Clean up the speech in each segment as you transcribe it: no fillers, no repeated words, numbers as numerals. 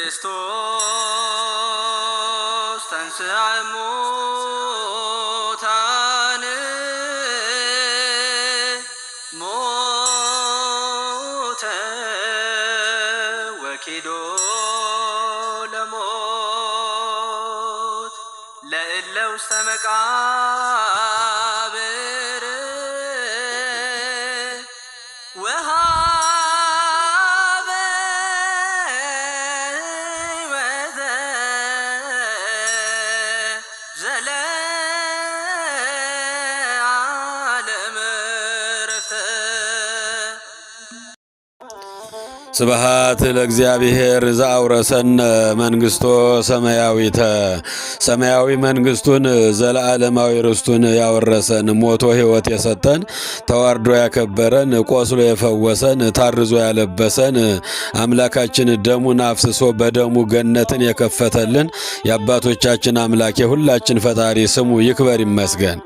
ክርስቶስ ተንሥአ እሙታን ሞተ ወኪዶ ለሞት ለእለ ውስተ መቃብር ወሀበ ሕይወተ ዘለዓለም ዕረፍተ። ስብሐት ለእግዚአብሔር ዘአውረሰነ መንግሥቶ ሰማያዊተ። ሰማያዊ መንግሥቱን ዘለዓለማዊ ርስቱን ያወረሰን፣ ሞቶ ሕይወት የሰጠን፣ ተዋርዶ ያከበረን፣ ቆስሎ የፈወሰን፣ ታርዞ ያለበሰን አምላካችን ደሙን አፍስሶ በደሙ ገነትን የከፈተልን የአባቶቻችን አምላክ የሁላችን ፈጣሪ ስሙ ይክበር ይመስገን።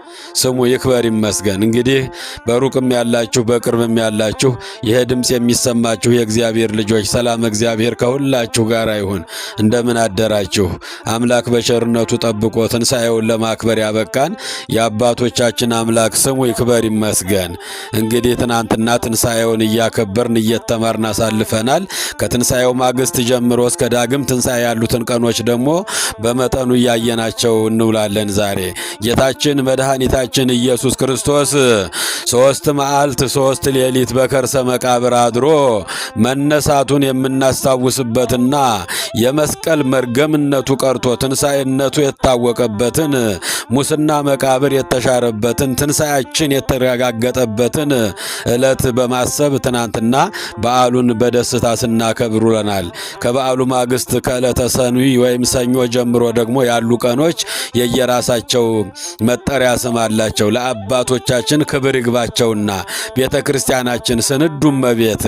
ስሙ ይክበር ይመስገን። እንግዲህ በሩቅም ያላችሁ በቅርብም ያላችሁ ይሄ ድምፅ የሚሰማችሁ የእግዚአብሔር ልጆች ሰላም እግዚአብሔር ከሁላችሁ ጋር ይሁን። እንደምን አደራችሁ? አምላክ በቸርነቱ ጠብቆ ትንሣኤውን ለማክበር ያበቃን የአባቶቻችን አምላክ ስሙ ይክበር ይመስገን። እንግዲህ ትናንትና ትንሣኤውን እያከበርን እየተማርን አሳልፈናል። ከትንሣኤው ማግስት ጀምሮ እስከ ዳግም ትንሣኤ ያሉትን ቀኖች ደግሞ በመጠኑ እያየናቸው እንውላለን። ዛሬ ጌታችን መድኃኒታችን ኢየሱስ ክርስቶስ 3 መዓልት 3 ሌሊት በከርሰ መቃብር አድሮ መነሳቱን የምናስታውስበትና የመስቀል መርገምነቱ ቀርቶ ትንሣኤነቱ የታወቀበትን ሙስና መቃብር የተሻረበትን ትንሣኤያችን የተረጋገጠበትን ዕለት በማሰብ ትናንትና በዓሉን በደስታ ስናከብር ውለናል። ከበዓሉ ማግስት ከዕለተ ሰኑይ ወይም ሰኞ ጀምሮ ደግሞ ያሉ ቀኖች የየራሳቸው መጠሪያ ስም አላቸው። ለአባቶቻችን ክብር ይግባቸውና ቤተ ክርስቲያናችን ስንዱም መቤት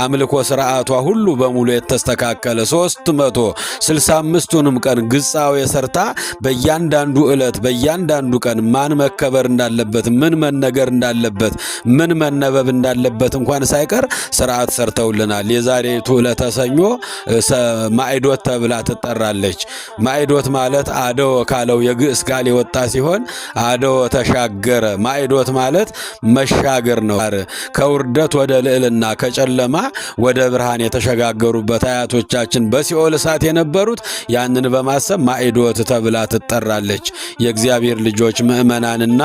አምልኮ ስርዓቷ ሁሉ በሙሉ የተስተካከለ 365ቱንም ቀን ግጻዌ ሰርታ በእያንዳንዱ ዕለት በእያንዳንዱ ቀን ማን መከበር እንዳለበት፣ ምን መነገር እንዳለበት፣ ምን መነበብ እንዳለበት እንኳን ሳይቀር ስርዓት ሰርተውልናል። የዛሬቱ ዕለተ ሰኞ ማዕዶት ተብላ ትጠራለች። ማዕዶት ማለት አደወ ካለው የግዕዝ ቃል የወጣ ሲሆን አደወ ተሻገረ። ማዕዶት ማለት መሻገር ነው። ከውርደት ወደ ልዕልና ከጨለማ ወደ ብርሃን የተሸጋገሩበት አያቶቻችን በሲኦል እሳት የነበሩት ያንን በማሰብ ማዕዶት ተብላ ትጠራለች። የእግዚአብሔር ልጆች ምእመናንና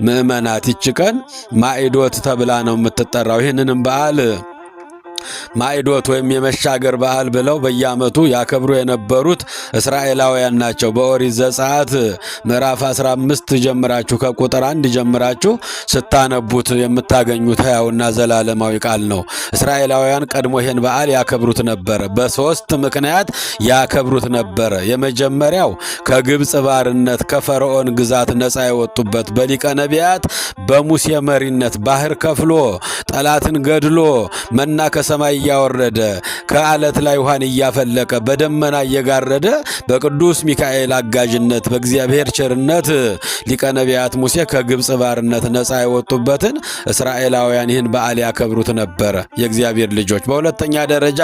ምእመናት ይች ቀን ማዕዶት ተብላ ነው የምትጠራው። ይህንንም በዓል ማዕዶት ወይም የመሻገር በዓል ብለው በየዓመቱ ያከብሩ የነበሩት እስራኤላውያን ናቸው። በኦሪት ዘጸአት ምዕራፍ 15 ጀምራችሁ ከቁጥር 1 ጀምራችሁ ስታነቡት የምታገኙት ሕያውና ዘላለማዊ ቃል ነው። እስራኤላውያን ቀድሞ ይህን በዓል ያከብሩት ነበረ። በ3 ምክንያት ያከብሩት ነበረ። የመጀመሪያው ከግብፅ ባርነት ከፈርዖን ግዛት ነፃ የወጡበት፣ በሊቀ ነቢያት በሙሴ መሪነት ባህር ከፍሎ ጠላትን ገድሎ መና ከሰማይ እያወረደ ከአለት ላይ ውሃን እያፈለቀ በደመና እየጋረደ በቅዱስ ሚካኤል አጋዥነት በእግዚአብሔር ቸርነት ሊቀ ነቢያት ሙሴ ከግብፅ ባርነት ነፃ የወጡበትን እስራኤላውያን ይህን በዓል ያከብሩት ነበረ የእግዚአብሔር ልጆች። በሁለተኛ ደረጃ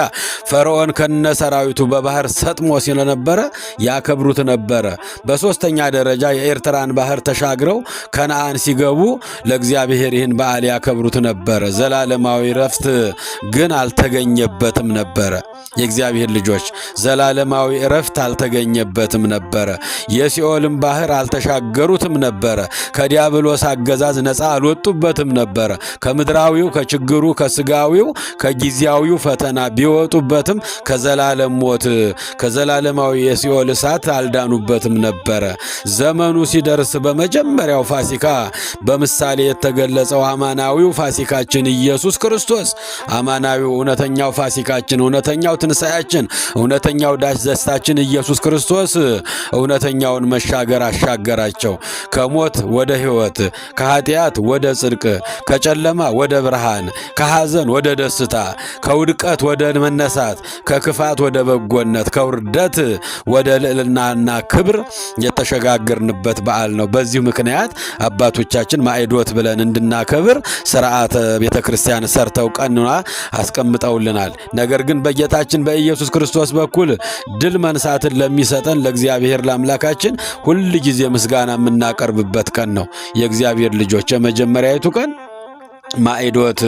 ፈርዖን ከነሰራዊቱ በባህር ሰጥሞ ስለነበረ ያከብሩት ነበረ። በሶስተኛ ደረጃ የኤርትራን ባህር ተሻግረው ከነዓን ሲገቡ ለእግዚአብሔር ይህን በዓል ያከብሩት ነበረ። ዘላለማዊ ረፍት ግን አልተገኘበትም ነበረ። የእግዚአብሔር ልጆች ዘላለማዊ እረፍት አልተገኘበትም ነበረ። የሲኦልን ባህር አልተሻገሩትም ነበረ። ከዲያብሎስ አገዛዝ ነፃ አልወጡበትም ነበረ። ከምድራዊው ከችግሩ ከስጋዊው ከጊዜያዊው ፈተና ቢወጡበትም ከዘላለም ሞት ከዘላለማዊ የሲኦል እሳት አልዳኑበትም ነበረ። ዘመኑ ሲደርስ በመጀመሪያው ፋሲካ በምሳሌ የተገለጸው አማናዊው ፋሲካችን ኢየሱስ ክርስቶስ አማናዊው እውነተኛው ፋሲካችን እውነተኛው ትንሣኤያችን እውነተኛው ዳሽ ደስታችን ኢየሱስ ክርስቶስ እውነተኛውን መሻገር አሻገራቸው። ከሞት ወደ ሕይወት፣ ከኃጢአት ወደ ጽድቅ፣ ከጨለማ ወደ ብርሃን፣ ከሐዘን ወደ ደስታ፣ ከውድቀት ወደ መነሳት፣ ከክፋት ወደ በጎነት፣ ከውርደት ወደ ልዕልናና ክብር የተሸጋገርንበት በዓል ነው። በዚሁ ምክንያት አባቶቻችን ማዕዶት ብለን እንድናከብር ሥርዓተ ቤተ ክርስቲያን ሰርተው ቀኑና አስቀምጠውልናል። ነገር ግን በጌታችን በኢየሱስ ክርስቶስ በኩል ድል መንሳትን ለሚሰጠን ለእግዚአብሔር ለአምላካችን ሁል ጊዜ ምስጋና የምናቀርብበት ቀን ነው። የእግዚአብሔር ልጆች የመጀመሪያይቱ ቀን ማዕዶት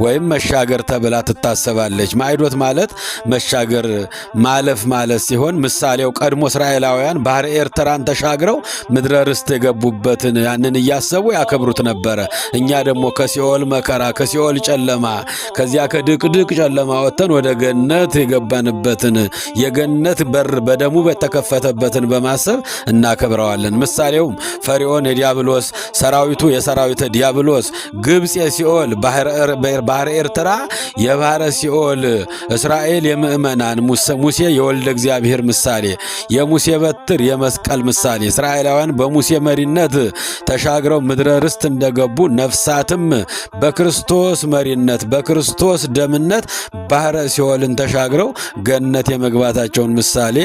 ወይም መሻገር ተብላ ትታሰባለች። ማዕዶት ማለት መሻገር ማለፍ ማለት ሲሆን ምሳሌው ቀድሞ እስራኤላውያን ባህረ ኤርትራን ተሻግረው ምድረ ርስት የገቡበትን ያንን እያሰቡ ያከብሩት ነበረ። እኛ ደግሞ ከሲኦል መከራ ከሲኦል ጨለማ ከዚያ ከድቅድቅ ጨለማ ወጥተን ወደ ገነት የገባንበትን የገነት በር በደሙ በተከፈተበትን በማሰብ እናከብረዋለን። ምሳሌውም ፈርዖን የዲያብሎስ ሰራዊቱ የሰራዊተ ዲያብሎስ ግብጽ የሲኦል ባህረ ኤርትራ የባህረ ሲኦል እስራኤል የምእመናን ሙሴ የወልደ እግዚአብሔር ምሳሌ የሙሴ በትር የመስቀል ምሳሌ እስራኤላውያን በሙሴ መሪነት ተሻግረው ምድረ ርስት እንደገቡ ነፍሳትም በክርስቶስ መሪነት በክርስቶስ ደምነት ባህረ ሲኦልን ተሻግረው ገነት የመግባታቸውን ምሳሌ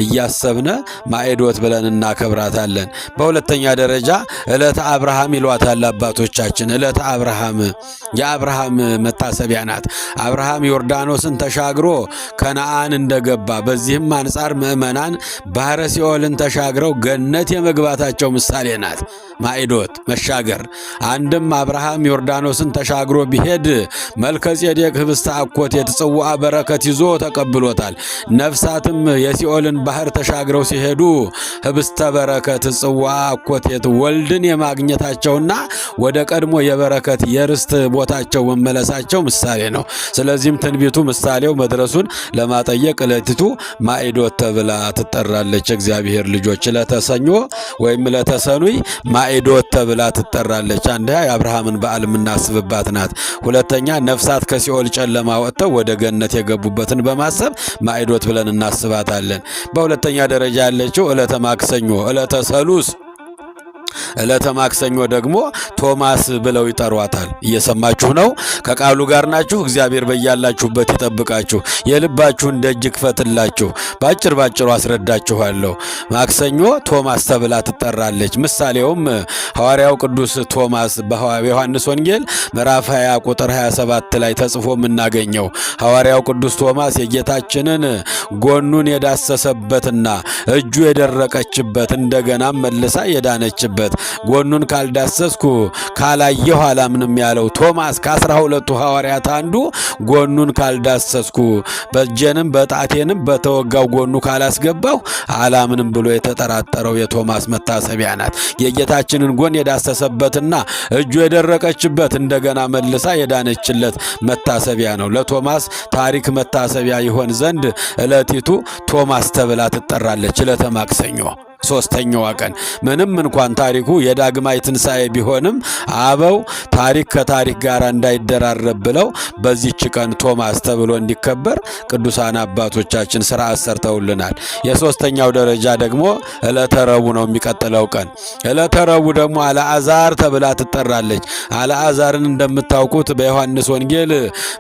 እያሰብነ ማዕዶት ብለን እናከብራታለን። በሁለተኛ ደረጃ ዕለተ አብርሃም ይሏታል አባቶቻችን። ዕለተ አብርሃም የአብርሃም መታሰቢያ ናት። አብርሃም ዮርዳኖስን ተሻግሮ ከነአን እንደገባ በዚህም አንጻር ምእመናን ባህረ ሲኦልን ተሻግረው ገነት የመግባታቸው ምሳሌ ናት። ማዕዶት መሻገር አንድም አብርሃም ዮርዳኖስን ተሻግሮ ቢሄድ መልከጼዴቅ ህብስተ አኮቴት ጽዋዐ በረከት ይዞ ተቀብሎታል። ነፍሳትም የሲኦልን ባህር ተሻግረው ሲሄዱ ህብስተ በረከት ጽዋዐ አኮቴት ወልድን የማግኘታቸውና ወደ ቀድሞ የበረከት የርስት ቦታቸው መመለሳቸው ምሳሌ ነው። ስለዚህም ትንቢቱ ምሳሌው መድረሱን ለማጠየቅ ዕለቲቱ ማዕዶት ተብላ ትጠራለች። እግዚአብሔር ልጆች ዕለተ ሰኞ ወይም ዕለተ ሰኑይ ማዕዶት ተብላ ትጠራለች። አንደኛ የአብርሃምን በዓል የምናስብባት ናት። ሁለተኛ ነፍሳት ከሲኦል ጨለማ ወጥተው ወደ ገነት የገቡበትን በማሰብ ማዕዶት ብለን እናስባታለን። በሁለተኛ ደረጃ ያለችው ዕለተ ማክሰኞ ዕለተ ሰሉስ ዕለተ ማክሰኞ ደግሞ ቶማስ ብለው ይጠሯታል። እየሰማችሁ ነው? ከቃሉ ጋር ናችሁ? እግዚአብሔር በያላችሁበት ይጠብቃችሁ፣ የልባችሁን ደጅ ክፈትላችሁ። ባጭሩ አስረዳችኋለሁ። ማክሰኞ ቶማስ ተብላ ትጠራለች። ምሳሌውም ሐዋርያው ቅዱስ ቶማስ በዮሐንስ ወንጌል ምዕራፍ 20 ቁጥር 27 ላይ ተጽፎ የምናገኘው ሐዋርያው ቅዱስ ቶማስ የጌታችንን ጎኑን የዳሰሰበትና እጁ የደረቀችበት እንደገና መልሳ የዳነችበት ጎኑን ካልዳሰስኩ ካላየሁ አላምንም ያለው ቶማስ ከ12ቱ ሐዋርያት አንዱ ጎኑን ካልዳሰስኩ በእጄንም በጣቴንም በተወጋው ጎኑ ካላስገባሁ አላምንም ብሎ የተጠራጠረው የቶማስ መታሰቢያ ናት። የጌታችንን ጎን የዳሰሰበትና እጁ የደረቀችበት እንደገና መልሳ የዳነችለት መታሰቢያ ነው። ለቶማስ ታሪክ መታሰቢያ ይሆን ዘንድ ዕለቲቱ ቶማስ ተብላ ትጠራለች። ዕለተ ማክሰኞ ሶስተኛዋ ቀን ምንም እንኳን ታሪኩ የዳግማይ ትንሣኤ ቢሆንም አበው ታሪክ ከታሪክ ጋር እንዳይደራረብ ብለው በዚህች ቀን ቶማስ ተብሎ እንዲከበር ቅዱሳን አባቶቻችን ሥርዓት ሰርተውልናል። የሶስተኛው ደረጃ ደግሞ ዕለተ ረቡዕ ነው። የሚቀጥለው ቀን ዕለተ ረቡዕ ደግሞ አልዓዛር ተብላ ትጠራለች። አልዓዛርን እንደምታውቁት በዮሐንስ ወንጌል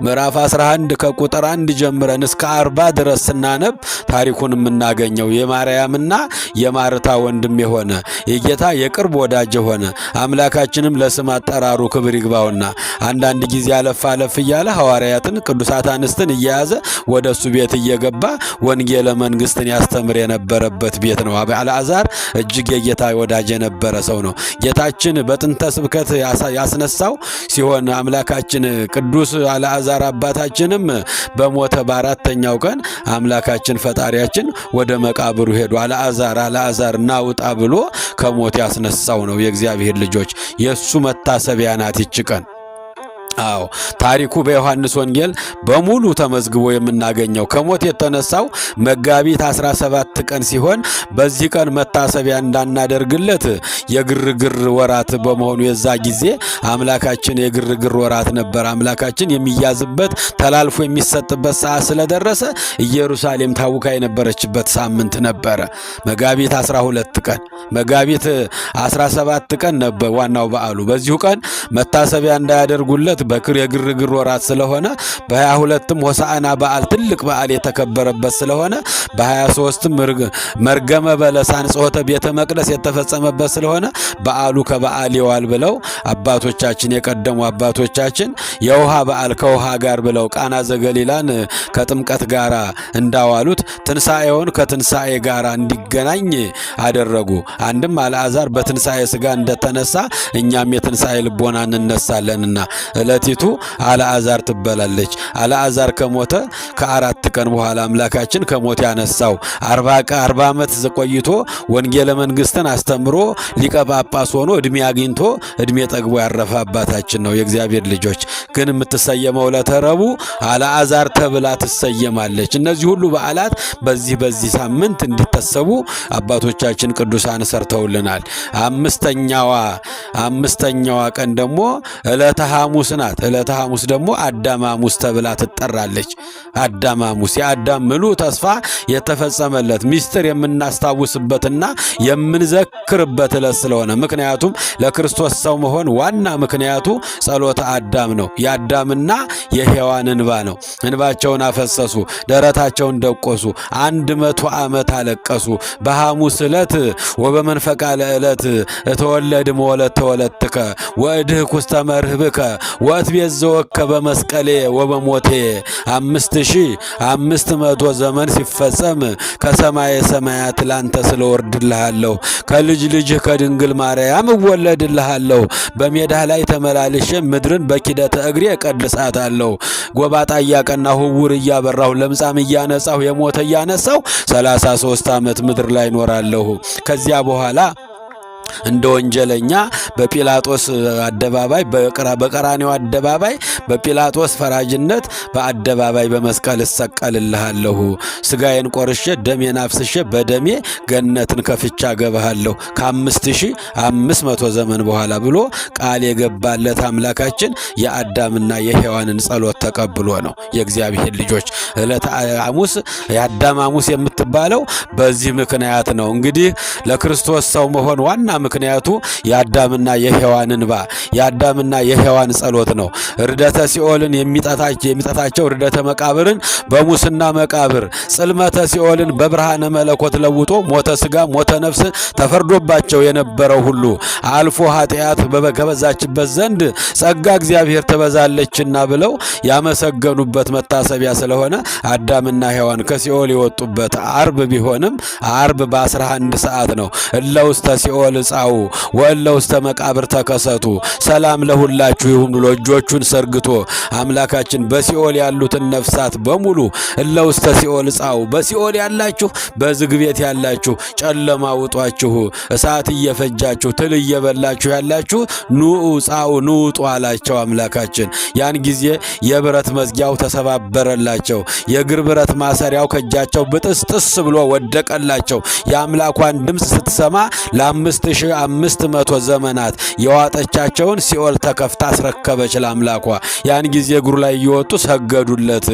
ምዕራፍ 11 ከቁጥር 1 ጀምረን እስከ 40 ድረስ ስናነብ ታሪኩን የምናገኘው የማርያምና የማርታ ወንድም የሆነ የጌታ የቅርብ ወዳጅ የሆነ አምላካችንም ለስም አጠራሩ ክብር ይግባውና አንዳንድ ጊዜ አለፍ እያለ ሐዋርያትን ቅዱሳት አንስትን እየያዘ ወደሱ ቤት እየገባ ወንጌለ መንግስትን ያስተምር የነበረበት ቤት ነው። አልዓዛር እጅግ የጌታ ወዳጅ የነበረ ሰው ነው። ጌታችን በጥንተ ስብከት ያስነሳው ሲሆን አምላካችን ቅዱስ አልዓዛር አባታችንም በሞተ በአራተኛው ቀን አምላካችን ፈጣሪያችን ወደ መቃብሩ ሄዱ። አልዓዛር ናውጣ ብሎ ከሞት ያስነሳው ነው። የእግዚአብሔር ልጆች የሱ መታሰቢያ ናት ይች ቀን። አዎ ታሪኩ በዮሐንስ ወንጌል በሙሉ ተመዝግቦ የምናገኘው ከሞት የተነሳው መጋቢት 17 ቀን ሲሆን በዚህ ቀን መታሰቢያ እንዳናደርግለት የግርግር ወራት በመሆኑ የዛ ጊዜ አምላካችን የግርግር ወራት ነበር። አምላካችን የሚያዝበት ተላልፎ የሚሰጥበት ሰዓት ስለደረሰ ኢየሩሳሌም ታውካ የነበረችበት ሳምንት ነበረ። መጋቢት 12 ቀን መጋቢት 17 ቀን ነበር ዋናው በዓሉ። በዚሁ ቀን መታሰቢያ እንዳያደርጉለት የግርግር ወራት ስለሆነ በ22ም ሆሳዕና በዓል ትልቅ በዓል የተከበረበት ስለሆነ በ23ም መርገመ በለስ አንጽሖተ ቤተ መቅደስ የተፈጸመበት ስለሆነ በዓሉ ከበዓል ይዋል ብለው አባቶቻችን የቀደሙ አባቶቻችን የውሃ በዓል ከውሃ ጋር ብለው ቃና ዘገሊላን ከጥምቀት ጋር እንዳዋሉት ትንሣኤውን ከትንሣኤ ጋር እንዲገናኝ አደረጉ። አንድም አልዓዛር በትንሣኤ ሥጋ እንደተነሳ እኛም የትንሣኤ ልቦና እንነሳለንና ዕለቲቱ አልዓዛር ትበላለች። አልዓዛር ከሞተ ከ4 ቀን በኋላ አምላካችን ከሞት ያነሳው 40 ዓመት ቆይቶ ወንጌለ መንግስትን አስተምሮ ሊቀ ጳጳስ ሆኖ እድሜ አግኝቶ እድሜ ጠግቦ ያረፈ አባታችን ነው። የእግዚአብሔር ልጆች ግን የምትሰየመው ዕለተ ረቡዕ አልዓዛር ተብላ ትሰየማለች። እነዚህ ሁሉ በዓላት በዚህ ሳምንት እንዲታሰቡ አባቶቻችን ቅዱሳን ሰርተውልናል። አምስተኛዋ ቀን ደግሞ ዕለተ ሐሙስ ናት። ዕለተ ሐሙስ ደግሞ አዳም ሐሙስ ተብላ ትጠራለች። አዳም ሐሙስ የአዳም ምሉዕ ተስፋ የተፈጸመለት ምስጢር የምናስታውስበትና የምንዘክርበት ዕለት ስለሆነ ምክንያቱም ለክርስቶስ ሰው መሆን ዋና ምክንያቱ ጸሎተ አዳም ነው። የአዳምና የሔዋን እንባ ነው። እንባቸውን አፈሰሱ፣ ደረታቸውን ደቆሱ፣ 100 ዓመት አለቀሱ። በሐሙስ ዕለት ወበመንፈቃ ለዕለት እተወለድ መወለተ ወለትከ ወእድኅኩ ውስተ መርህብከ ወእትቤዘወከ በመስቀሌ ወበሞቴ 5500 ዘመን ሲፈጸም ከሰማየ ሰማያት ላንተ ስለወርድልሃለሁ ከልጅ ልጅህ ከድንግል ማርያም እወለድልሃለሁ። በሜዳህ ላይ ተመላልሼ ምድርን በኪደተ እግሬ እቀድሳታለሁ። ጎባጣ እያቀናሁ ዕውር እያበራሁ ለምጻም እያነጻሁ የሞተ እያነሳሁ 33 ዓመት ምድር ላይ ኖራለሁ። ከዚያ በኋላ እንደ ወንጀለኛ በጲላጦስ አደባባይ በቀራንዮ አደባባይ በጲላጦስ ፈራጅነት በአደባባይ በመስቀል እሰቀልልሃለሁ። ስጋዬን ቆርሼ ደሜን አፍስሼ በደሜ ገነትን ከፍቻ ገባሃለሁ ከ5500 ዘመን በኋላ ብሎ ቃል የገባለት አምላካችን የአዳምና የሔዋንን ጸሎት ተቀብሎ ነው። የእግዚአብሔር ልጆች ዕለተ ሐሙስ የአዳም ሐሙስ የምትባለው በዚህ ምክንያት ነው። እንግዲህ ለክርስቶስ ሰው መሆን ዋና ምክንያቱ የአዳምና የሔዋን እንባ የአዳምና የሔዋን ጸሎት ነው። ርደተ ሲኦልን የሚጠታቸው ርደተ መቃብርን በሙስና መቃብር ጽልመተ ሲኦልን በብርሃነ መለኮት ለውጦ ሞተ ሥጋ ሞተ ነፍስ ተፈርዶባቸው የነበረው ሁሉ አልፎ ኃጢአት በበዛችበት ዘንድ ጸጋ እግዚአብሔር ትበዛለችና ብለው ያመሰገኑበት መታሰቢያ ስለሆነ አዳምና ሔዋን ከሲኦል የወጡበት አርብ ቢሆንም አርብ በ11 ሰዓት ነው። እለ ውስተ ሲኦል ጻኡ ወእለ ውስተ መቃብር ተከሰቱ ሰላም ለሁላችሁ ይሁን ብሎ እጆቹን ሰርግቶ አምላካችን በሲኦል ያሉትን ነፍሳት በሙሉ እለ ውስተ ሲኦል ጻኡ በሲኦል ያላችሁ በዝግ ቤት ያላችሁ ጨለማ ውጧችሁ እሳት እየፈጃችሁ ትል እየበላችሁ ያላችሁ ኑ ጻኡ ኑ ውጡ አላቸው አምላካችን። ያን ጊዜ የብረት መዝጊያው ተሰባበረላቸው። የእግር ብረት ማሰሪያው ከእጃቸው ብጥስጥስ ብሎ ወደቀላቸው። የአምላኳን ድምፅ ስትሰማ ለ5500 ዘመናት የዋጠቻቸውን ሲኦል ተከፍታ አስረከበች ለአምላኳ። ያን ጊዜ እግሩ ላይ እየወጡ ሰገዱለት።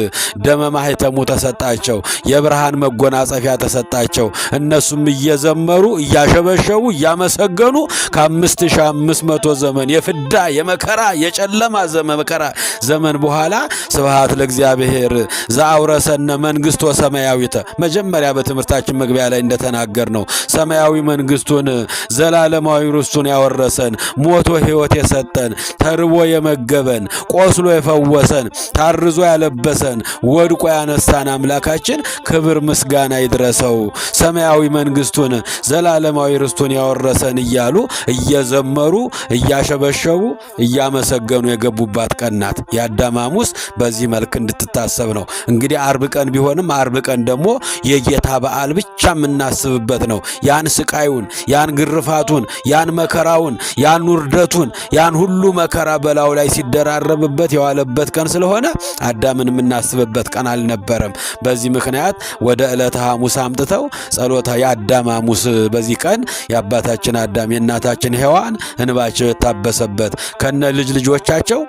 ደመ ማኅተሙ ተሰጣቸው። የብርሃን መጎናጸፊያ ተሰጣቸው። እነሱም እየዘመሩ እያሸበሸቡ እያመሰገኑ ከ5500 ዘመን የፍዳ የመከራ የጨለማ መከራ ዘመን በኋላ ስብሐት ለእግዚአብሔር ዘአውረሰነ መንግሥቶ ሰማያዊተ መጀመሪያ በትምህርታችን መግቢያ ላይ እንደተናገር ነው ሰማያዊ መንግሥቱን ዘላለማዊ ርስቱን ያወረሰን ሞቶ ሕይወት የሰጠን ተርቦ የመገበን ቆስሎ የፈወሰን ታርዞ ያለበሰን ወድቆ ያነሳን አምላካችን ክብር ምስጋና ይድረሰው። ሰማያዊ መንግሥቱን ዘላለማዊ ርስቱን ያወረሰን እያሉ እየዘመሩ እያሸበሸቡ እያመሰገኑ የገቡባት ቀን ናት። የአዳም ሐሙስ በዚህ መልክ እንድትታሰብ ነው። እንግዲህ አርብ ቀን ቢሆንም አርብ ቀን ደግሞ የጌታ በዓል ብቻ የምናስብበት ነው። ያን ስቃዩን ያን ግርፋቱን ያን መከራውን ያን ውርደቱን ያን ሁሉ መከራ በላዩ ላይ ሲደራረብበት የዋለበት ቀን ስለሆነ አዳምን የምናስብበት ቀን አልነበረም። በዚህ ምክንያት ወደ ዕለተ ሐሙስ አምጥተው ጸሎታ የአዳም ሐሙስ በዚህ ቀን የአባታችን አዳም የእናታችን ሔዋን እንባቸው የታበሰበት ከነ ልጅ ልጆቻቸው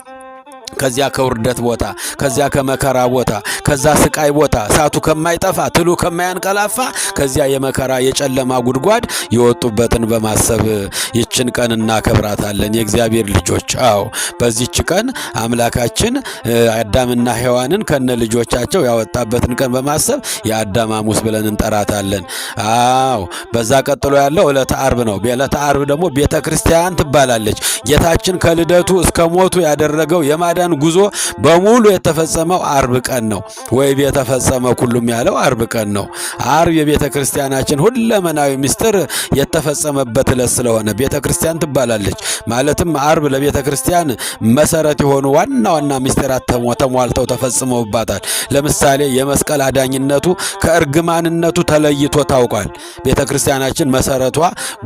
ከዚያ ከውርደት ቦታ፣ ከዚያ ከመከራ ቦታ፣ ከዛ ስቃይ ቦታ እሳቱ ከማይጠፋ ትሉ ከማያንቀላፋ ከዚያ የመከራ የጨለማ ጉድጓድ የወጡበትን በማሰብ ይችን ቀን እናከብራታለን። የእግዚአብሔር ልጆች፣ አዎ በዚች ቀን አምላካችን አዳምና ሔዋንን ከነ ልጆቻቸው ያወጣበትን ቀን በማሰብ የአዳም ሐሙስ ብለን እንጠራታለን። አዎ በዛ ቀጥሎ ያለው ዕለተ ዓርብ ነው። በዕለተ ዓርብ ደግሞ ቤተ ክርስቲያን ትባላለች። ጌታችን ከልደቱ እስከ ሞቱ ያደረገው የማዳን ጉዞ በሙሉ የተፈጸመው ዓርብ ቀን ነው። ወይ የተፈጸመ ሁሉም ያለው ዓርብ ቀን ነው። ዓርብ የቤተ ክርስቲያናችን ሁለመናዊ ምስጢር የተፈጸመበት ዕለት ስለሆነ ቤተ ክርስቲያን ትባላለች። ማለትም ዓርብ ለቤተ ክርስቲያን መሰረት የሆኑ ዋና ዋና ምስጢራት ተሟልተው ተፈጽመውባታል። ለምሳሌ የመስቀል አዳኝነቱ ከእርግማንነቱ ተለይቶ ታውቋል። ቤተ ክርስቲያናችን መሰረቷ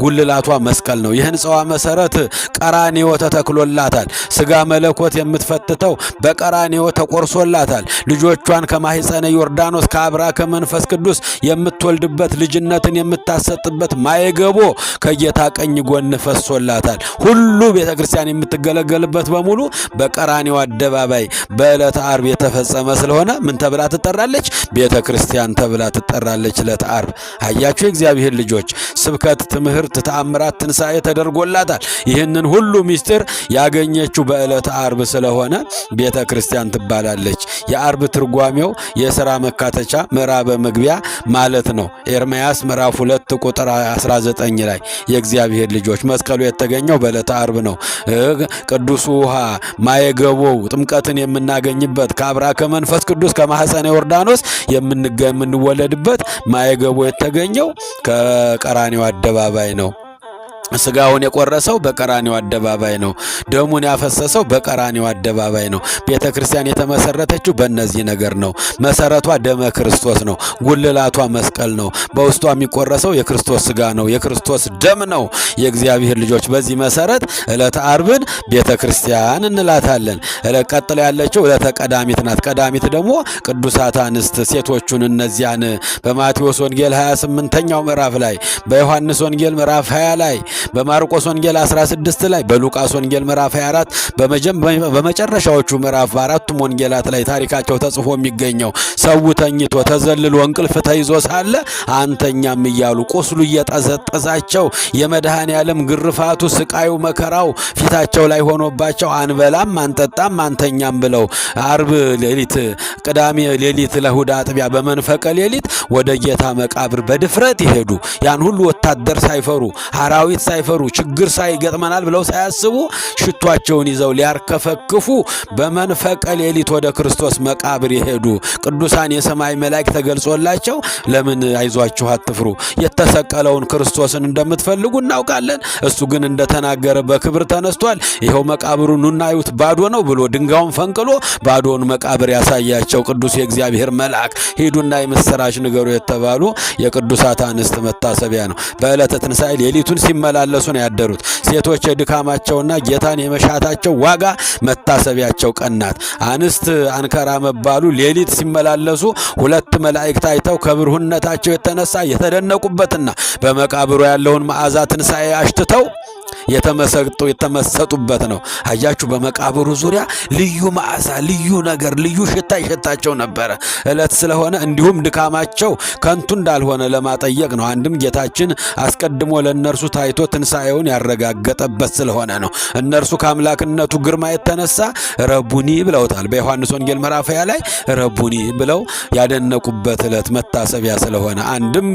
ጉልላቷ መስቀል ነው። የህንጻዋ መሰረት ቀራንዮ ተተክሎላታል። ስጋ መለኮት የምትፈትተው በቀራንዮ ተቆርሶላታል። ልጆቿን ከማህፀነ ዮርዳኖስ ከአብራ ከመንፈስ ቅዱስ የምትወልድበት ልጅነትን የምታሰጥበት ማየገቦ ከጌታ ቀኝ ጎን ፈሶላታል። ሁሉ ቤተ ክርስቲያን የምትገለገልበት በሙሉ በቀራንዮ አደባባይ በዕለተ ዓርብ የተፈጸመ ስለሆነ ምን ተብላ ትጠራለች? ቤተ ክርስቲያን ተብላ ትጠራለች። ዕለተ ዓርብ አያችሁ የእግዚአብሔር ልጆች፣ ስብከት፣ ትምህርት፣ ተአምራት፣ ትንሣኤ ተደርጎላታል። ይህንን ሁሉ ምስጢር ያገኘችው በዕለተ ዓርብ ስለሆነ ቤተ ክርስቲያን ትባላለች። የዓርብ ትርጓሜው የሥራ መካተቻ ምዕራበ መግቢያ ማለት ነው። ኤርምያስ ምዕራፍ 2 ቁጥር 19 ላይ የእግዚአብሔር ልጆች መስቀሉ የተገኘው በዕለተ ዓርብ ነው። ቅዱሱ ውሃ ማየገቦው ጥምቀትን የምናገኝበት ከአብራ ከመንፈስ ቅዱስ ከማህፀነ ዮርዳኖስ የምንወለድበት ማየገቦ የተገኘው ከቀራንዮ አደባባይ ነው። ስጋውን የቆረሰው በቀራንዮ አደባባይ ነው። ደሙን ያፈሰሰው በቀራንዮ አደባባይ ነው። ቤተ ክርስቲያን የተመሰረተችው በእነዚህ ነገር ነው። መሰረቷ ደመ ክርስቶስ ነው። ጉልላቷ መስቀል ነው። በውስጧ የሚቆረሰው የክርስቶስ ስጋ ነው፣ የክርስቶስ ደም ነው። የእግዚአብሔር ልጆች በዚህ መሰረት ዕለተ ዓርብን ቤተ ክርስቲያን እንላታለን። ቀጥላ ያለችው ዕለተ ቀዳሚት ናት። ቀዳሚት ደግሞ ቅዱሳት አንስት ሴቶቹን እነዚያን በማቴዎስ ወንጌል 28ኛው ምዕራፍ ላይ፣ በዮሐንስ ወንጌል ምዕራፍ 20 ላይ፣ በማርቆስ ወንጌል 16 ላይ፣ በሉቃስ ወንጌል ምዕራፍ 24 በመጨረሻዎቹ ምዕራፍ በአራቱም ወንጌላት ላይ ታሪካቸው ተጽፎ የሚገኘው ሰው ተኝቶ ተዘልሎ እንቅልፍ ተይዞ ሳለ አንተኛም እያሉ ቁስሉ እየጠዘጠዛቸው የመድኃኔ ዓለም ግርፋቱ፣ ስቃዩ፣ መከራው ፊታቸው ላይ ሆኖባቸው አንበላም አንጠጣም አንተኛም ብለው ዓርብ ሌሊት ቅዳሜ ሌሊት ለእሑድ አጥቢያ በመንፈቀ ሌሊት ወደ ጌታ መቃብር በድፍረት ይሄዱ። ያን ሁሉ ወታደር ሳይፈሩ አራዊት ሳይፈሩ ችግር ሳይገጥመናል ብለው ሳያስቡ ሽቷቸውን ይዘው ሊያርከፈክፉ በመንፈቀ ሌሊት ወደ ክርስቶስ መቃብር ይሄዱ። ቅዱሳን የሰማይ መላእክት ተገልጾላቸው ለምን አይዟችሁ አትፍሩ፣ የተሰቀለውን ክርስቶስን እንደምትፈልጉ እናውቃለን፣ እሱ ግን እንደተናገረ በክብር ተነስቷል፣ ይኸው መቃብሩ ኑና እዩት ባዶ ነው ብሎ ድንጋዩን ፈንቅሎ ባዶውን መቃብር ያሳያቸው ቅዱስ የእግዚአብሔር መልአክ ሂዱና የምስራች ንገሩ የተባሉ የቅዱሳት አንስት መታሰቢያ ነው። በዕለተ ትንሣኤ ሌሊቱን ሲመላለሱ ነው ያደሩት። ሴቶች የድካማቸውና ጌታን የመሻታቸው ዋጋ መታሰቢያቸው ቀናት። አንስት አንከራ መባሉ ሌሊት ሲመላለሱ ሁለት መላእክት አይተው ከብርሁነታቸው የተነሳ የተደነቁበትና በመቃብሩ ያለውን መዓዛ ትንሣኤ አሽትተው የተመሰጡበት ነው። አያችሁ በመቃብሩ ዙሪያ ልዩ መዓዛ፣ ልዩ ነገር፣ ልዩ ሽታ ይሸታቸው ነበረ ዕለት ስለሆነ እንዲሁም ድካማቸው ከንቱ እንዳልሆነ ለማጠየቅ ነው። አንድም ጌታችን አስቀድሞ ለእነርሱ ታይቶ ትንሣኤውን ያረጋገጠበት ስለሆነ ነው። እነርሱ ከአምላክነቱ ግርማ የተነሳ ረቡኒ ብለውታል። በዮሐንስ ወንጌል ምዕራፍ 20 ላይ ረቡኒ ብለው ያደነቁበት ዕለት መታሰቢያ ስለሆነ አንድም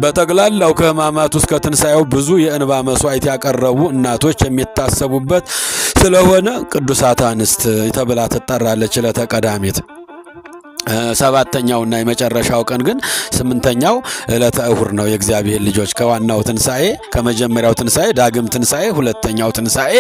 በጠቅላላው ከሕማማቱ እስከ ትንሣኤው ብዙ የእንባ መስዋዕት ያቀረቡ እናቶች የሚታሰቡበት ስለሆነ ቅዱሳት አንስት ተብላ ትጠራለች ዕለተ ቀዳሚት። ሰባተኛውና የመጨረሻው ቀን ግን ስምንተኛው ዕለተ እሁድ ነው። የእግዚአብሔር ልጆች ከዋናው ትንሣኤ ከመጀመሪያው ትንሣኤ ዳግም ትንሣኤ፣ ሁለተኛው ትንሣኤ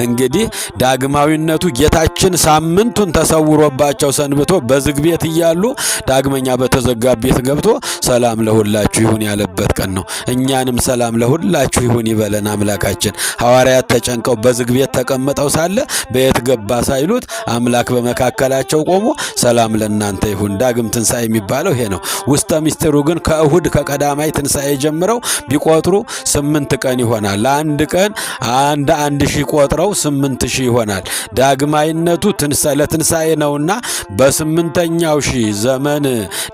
እንግዲህ ዳግማዊነቱ ጌታችን ሳምንቱን ተሰውሮባቸው ሰንብቶ በዝግ ቤት እያሉ ዳግመኛ በተዘጋ ቤት ገብቶ ሰላም ለሁላችሁ ይሁን ያለበት ቀን ነው። እኛንም ሰላም ለሁላችሁ ይሁን ይበለን አምላካችን። ሐዋርያት ተጨንቀው በዝግ ቤት ተቀምጠው ሳለ በየት ገባ ሳይሉት አምላክ በመካከላቸው ቆሞ ሰላም ለእናንተ ይሁን። ዳግም ትንሣኤ የሚባለው ይሄ ነው። ውስጠ ምስጢሩ ግን ከእሁድ ከቀዳማይ ትንሣኤ ጀምረው ቢቆጥሩ 8 ቀን ይሆናል። ለአንድ ቀን አንድ ሺህ ቆጥረው 8000 ይሆናል። ዳግማይነቱ ለትንሣኤ ነውና በ8ኛው ሺህ ዘመን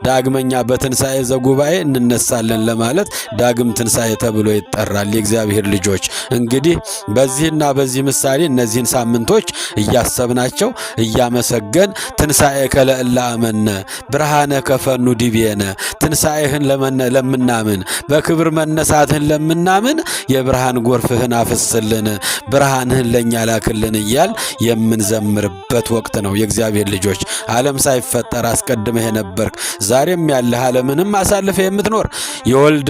ዳግመኛ በትንሣኤ ዘጉባኤ እንነሳለን ለማለት ዳግም ትንሣኤ ተብሎ ይጠራል። የእግዚአብሔር ልጆች እንግዲህ በዚህና በዚህ ምሳሌ እነዚህን ሳምንቶች እያሰብናቸው እያመሰገን ትንሣኤ ከለእላ አመነ ብርሃነ ከፈኑ ዲቤነ ትንሣኤህን ለምናምን በክብር መነሳትህን ለምናምን የብርሃን ጎርፍህን አፍስልን ብርሃንህን ለእኛ ላክልን እያል የምንዘምርበት ወቅት ነው። የእግዚአብሔር ልጆች ዓለም ሳይፈጠር አስቀድመህ የነበርክ ዛሬም ያለህ ዓለምንም አሳልፈህ የምትኖር የወልድ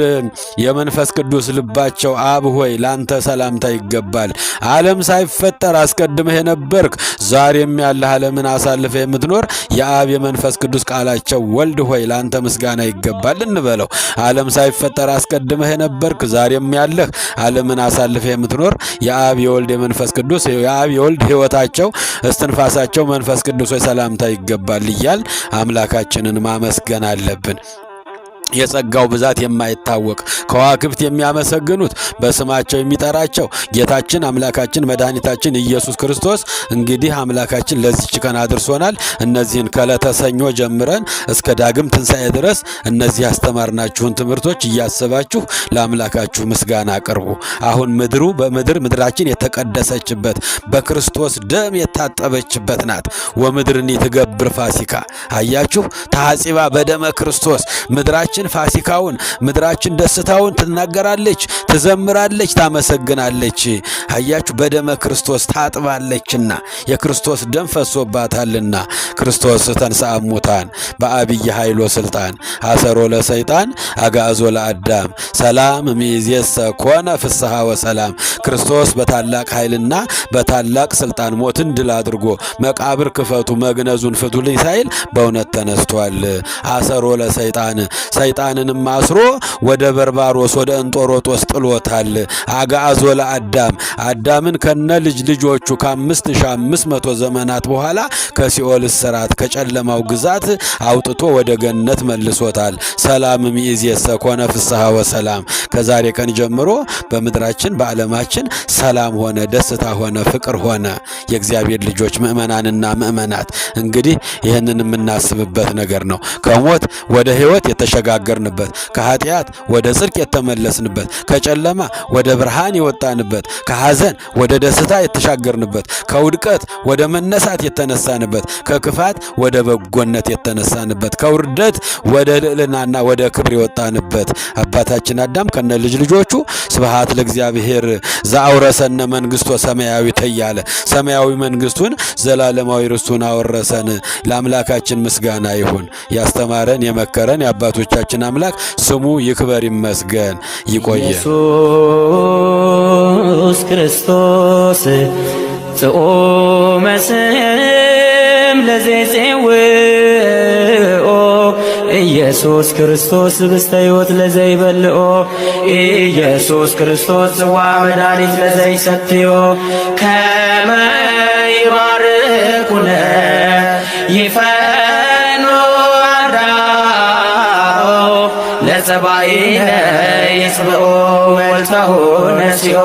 የመንፈስ ቅዱስ ልባቸው አብ ሆይ ላንተ ሰላምታ ይገባል። ዓለም ሳይፈጠር አስቀድመህ የነበርክ ዛሬም ያለህ ዓለምን አሳልፈህ የምትኖር የአብ የመንፈስ ቅዱስ ቃላቸው ወልድ ሆይ ላንተ ምስጋና ይገባል እንበለው። ዓለም ሳይፈጠር አስቀድመህ የነበርክ ዛሬም ያለህ ዓለምን አሳልፈህ የምትኖር የአብ የወልድ የመንፈስ ቅዱስ የአብ የወልድ ሕይወታቸው እስትንፋሳቸው መንፈስ ቅዱስ ሆይ ሰላምታ ይገባል እያል አምላካችንን ማመስገን አለብን። የጸጋው ብዛት የማይታወቅ ከዋክብት የሚያመሰግኑት በስማቸው የሚጠራቸው ጌታችን አምላካችን መድኃኒታችን ኢየሱስ ክርስቶስ እንግዲህ አምላካችን ለዚች ቀን አድርሶናል። እነዚህን ከዕለተ ሰኞ ጀምረን እስከ ዳግም ትንሣኤ ድረስ እነዚህ ያስተማርናችሁን ትምህርቶች እያሰባችሁ ለአምላካችሁ ምስጋና አቅርቡ። አሁን ምድራችን የተቀደሰችበት በክርስቶስ ደም የታጠበችበት ናት። ወምድርኒ ትገብር ፋሲካ አያችሁ ታጺባ በደመ ክርስቶስ ምድራችን ፋሲካውን ምድራችን ደስታውን ትናገራለች፣ ትዘምራለች፣ ታመሰግናለች። አያችሁ በደመ ክርስቶስ ታጥባለችና የክርስቶስ ደም ፈሶባታልና። ክርስቶስ ተንሥአ እሙታን በአብይ ኃይሎ ስልጣን አሰሮ ለሰይጣን አጋዞ ለአዳም ሰላም እምይእዜሰ ኮነ ፍስሐ ወሰላም። ክርስቶስ በታላቅ ኃይልና በታላቅ ስልጣን ሞትን ድል አድርጎ መቃብር ክፈቱ መግነዙን ፍቱልኝ ሳይል በእውነት ተነስቷል። አሰሮ ለሰይጣን ሰይጣንንም አስሮ ወደ በርባሮስ ወደ እንጦሮጦስ ጥሎታል። አጋዞ ለአዳም አዳምን ከነ ልጆቹ ከ5500 ዘመናት በኋላ ከሲኦል እስራት ከጨለማው ግዛት አውጥቶ ወደ ገነት መልሶታል። ሰላም እምይእዜሰ ኮነ ፍስሐ ወሰላም። ከዛሬ ቀን ጀምሮ በምድራችን በዓለማችን ሰላም ሆነ፣ ደስታ ሆነ፣ ፍቅር ሆነ። የእግዚአብሔር ልጆች ምእመናንና ምእመናት እንግዲህ ይህንን የምናስብበት ነገር ነው። ከሞት ወደ ሕይወት የተሸጋገርንበት፣ ከኃጢአት ወደ ጽድቅ የተመለስንበት፣ ከጨለማ ወደ ብርሃን የወጣንበት፣ ከሐዘን ወደ ደስታ የተሻገርንበት፣ ከውድቀት ወደ መነሳት የተነሳንበት፣ ከክፋት ወደ በጎነት የተነሳንበት፣ ከውርደት ወደ ልዕልናና ወደ ክብር የወጣንበት አባታችን አዳም ከነ ልጆቹ ስብሐት ለእግዚአብሔር ዘአውረሰነ መንግሥቶ ሰማያዊት እያለ ሰማያዊ መንግሥቱን ዘላለማዊ ርስቱን አወረሰን። ለአምላካችን ምስጋና ይሁን። ያስተማረን የመከረን የአባቶቻችን አምላክ ስሙ ይክበር ይመስገን። ይቆየ ኢየሱስ ክርስቶስ ጽኦመ ስም ለዘይጼውኦ ኢየሱስ ክርስቶስ ብስተ ሕይወት ለዘይበልኦ ኢየሱስ ክርስቶስ ጽዋ መድኃኒት ለዘይሰትዮ ከመ ይባርኩነ ይፈኑ አዳኦ ለጸባኢነ ይጽብኦ ወልተሁ ነሲኦ